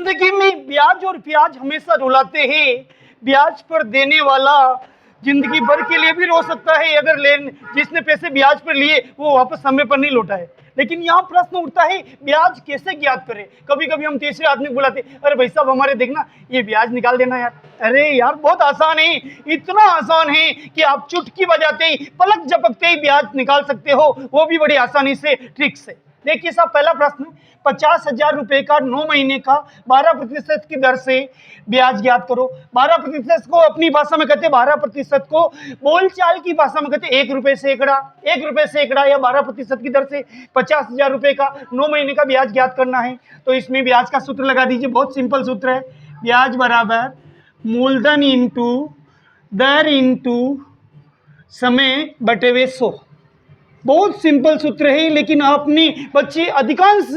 जिंदगी में ब्याज और प्याज हमेशा रुलाते हैं। ब्याज पर देने वाला जिंदगी भर के लिए भी रो सकता है अगर जिसने पैसे ब्याज पर लिए वो वापस समय पर नहीं लौटा है। लेकिन यहाँ प्रश्न उठता है ब्याज कैसे ज्ञात करें। कभी कभी हम तीसरे आदमी को बुलाते, अरे भाई साहब हमारे देखना ये ब्याज निकाल देना यार। अरे यार बहुत आसान है, इतना आसान है कि आप चुटकी बजाते ही पलक झपकते ही ब्याज निकाल सकते हो, वो भी बड़ी आसानी से, ट्रिक से। देखिए साहब पहला प्रश्न, 50,000 रुपए का 9 महीने का 12% की दर से ब्याज ज्ञात करो। 12% को अपनी भाषा में कहते हैं, 12% को बोलचाल की भाषा में कहते हैं 1 रुपए सैकड़ा। 1 रुपए सैकड़ा या 12% की दर से 50,000 रुपए का 9 महीने का ब्याज ज्ञात करना है। तो इसमें ब्याज का सूत्र लगा दीजिए, बहुत सिंपल सूत्र है। ब्याज बराबर मूलधन इंटू दर इंटू समय बटे हुए 100। बहुत सिंपल सूत्र है, लेकिन अपने बच्चे अधिकांश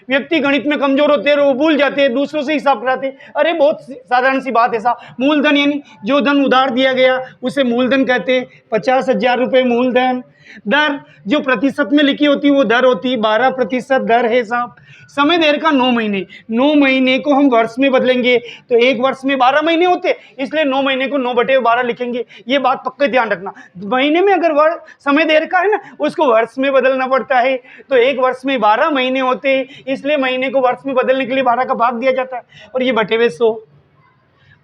व्यक्ति गणित में कमजोर होते हैं, वो भूल जाते हैं, दूसरों से हिसाब कराते हैं। अरे बहुत साधारण सी बात है साहब, मूलधन यानी जो धन उधार दिया गया उसे मूलधन कहते हैं। 50,000 रुपये मूलधन। दर जो प्रतिशत में लिखी होती है वो दर होती है, 12% दर है साहब। समय देर का 9 महीने। 9 महीने को हम वर्ष में बदलेंगे तो एक वर्ष में 12 महीने होते, इसलिए 9 महीने को 9/12 लिखेंगे। ये बात पक्का ध्यान रखना। महीने में अगर समय देर का है ना, उसको वर्ष में बदलना पड़ता है। तो एक वर्ष में 12 महीने होते हैं, इसलिए महीने को वर्ष में बदलने के लिए 12 का भाग दिया जाता है और ये बटे हुए 100।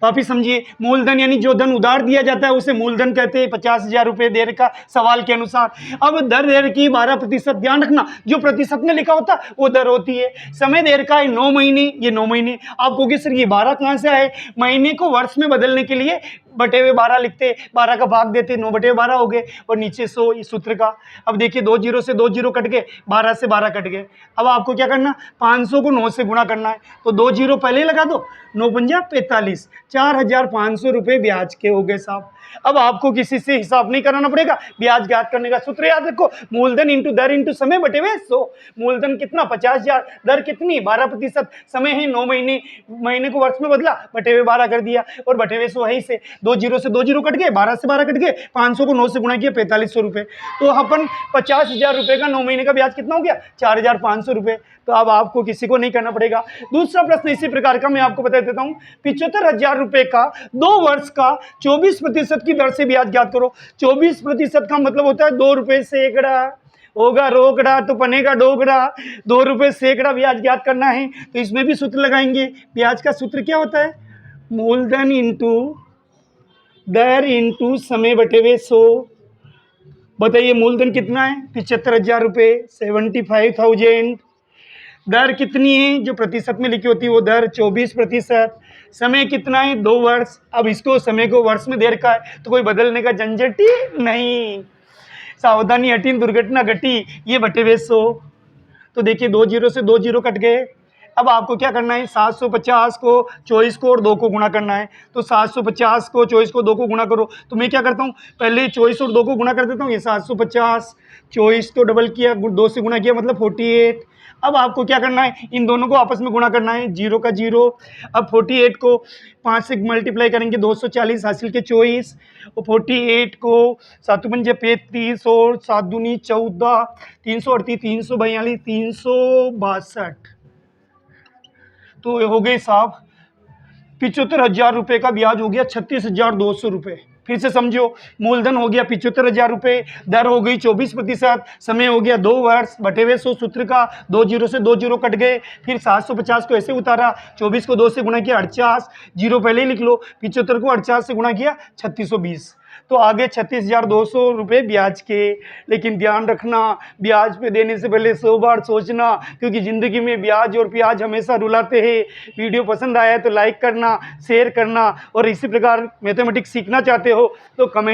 वापिस समझिए, मूलधन यानी जो धन उधार दिया जाता है उसे मूलधन कहते हैं। 50,000 रुपये देर का सवाल के अनुसार। अब दर देर की 12%, ध्यान रखना जो प्रतिशत में लिखा होता है वो दर होती है। समय देर का है 9 महीने, ये 9 महीने। आप कहोगे सर ये 12 कहाँ से आए? महीने को वर्ष में बदलने के लिए बटे हुए 12 लिखते, 12 का भाग देते, 9/12 हो गए और नीचे 100 इस सूत्र का। अब देखिए 2 जीरो से 2 जीरो कट गए, 12 से 12 कट गए। अब आपको क्या करना, 500 को 9 से गुणा करना है। तो 2 जीरो पहले लगा दो, 9 पंजा 45, 4,500 रुपये ब्याज के हो गए साहब। अब आपको किसी से हिसाब नहीं कराना पड़ेगा, ब्याज ज्ञात करने का सूत्र याद रखो, मूलधन इंटू दर इंटू समय बटे हुए 100। मूलधन कितना 50,000, दर कितनी 12%, समय है 9 महीने, महीने को वर्ष में बदला, बटे हुए 12 कर दिया और बटे हुए 100 है इसे। 2 जीरो से 2 जीरो कट गए, 12 से 12 कट गए, 500 को 9 से गुणा किया, 4500 रुपये। तो अपन 50,000 रुपये का 9 महीने का ब्याज कितना हो गया, 4,500 रुपये। तो अब आपको किसी को नहीं करना पड़ेगा। दूसरा प्रश्न इसी प्रकार का मैं आपको बता देता हूँ, 75,000 रुपये का 2 वर्ष का 24% की दर से ब्याज ज्ञात करो। 24% का मतलब होता है 2 रुपये सैकड़ा। होगा रोकड़ा तो बनेगा डोगरा। 2 रुपये सैकड़ा ब्याज ज्ञात करना है, तो इसमें भी सूत्र लगाएंगे। ब्याज का सूत्र क्या होता है, मूलधन इंटू दर इंटू समय बटे हुए 100। बताइए मूलधन कितना है, 75,000 रुपये, 75,000। दर कितनी है जो प्रतिशत में लिखी होती है वो दर 24%। समय कितना है 2 वर्ष। अब इसको समय को वर्ष में देर का है तो कोई बदलने का झंझट ही नहीं। सावधानी हटी दुर्घटना घटी, ये बटे हुए 100। तो देखिए 2 जीरो से 2 जीरो कट गए। अब आपको क्या करना है, 750 को 24 को और 2 को गुणा करना है। तो 750 को 24 को 2 को गुणा करो। तो मैं क्या करता हूँ, पहले 24 और 2 को गुणा कर देता हूँ। ये 750, 24 को डबल किया, 2 से गुणा किया मतलब 48। अब आपको क्या करना है, इन दोनों को आपस में गुणा करना है, 0 का 0। अब 48 को 5 से मल्टीप्लाई करेंगे, 240 हासिल के 24। और 48 को 7 पंजे 35 और 7 दूनी 14, 338, 342, 362। तो हो गए साहब 75,000 रुपये का ब्याज हो गया 36,200 रुपये। फिर से समझो, मूलधन हो गया 75,000 रुपये, दर हो गई 24%, समय हो गया 2 वर्ष, बटे हुए 100 सूत्र का। 2 जीरो से 2 जीरो कट गए, फिर 750 को ऐसे उतारा, 24 को 2 से गुणा किया 48, जीरो पहले ही लिख लो, 75 को 48 से गुणा किया 3620। तो आगे 36,200 रुपये ब्याज के। लेकिन ध्यान रखना, ब्याज पे देने से पहले 100 बार सोचना, क्योंकि ज़िंदगी में ब्याज और प्याज हमेशा रुलाते हैं। वीडियो पसंद आया तो लाइक करना, शेयर करना, और इसी प्रकार मैथमेटिक्स सीखना चाहते हो तो कमेंट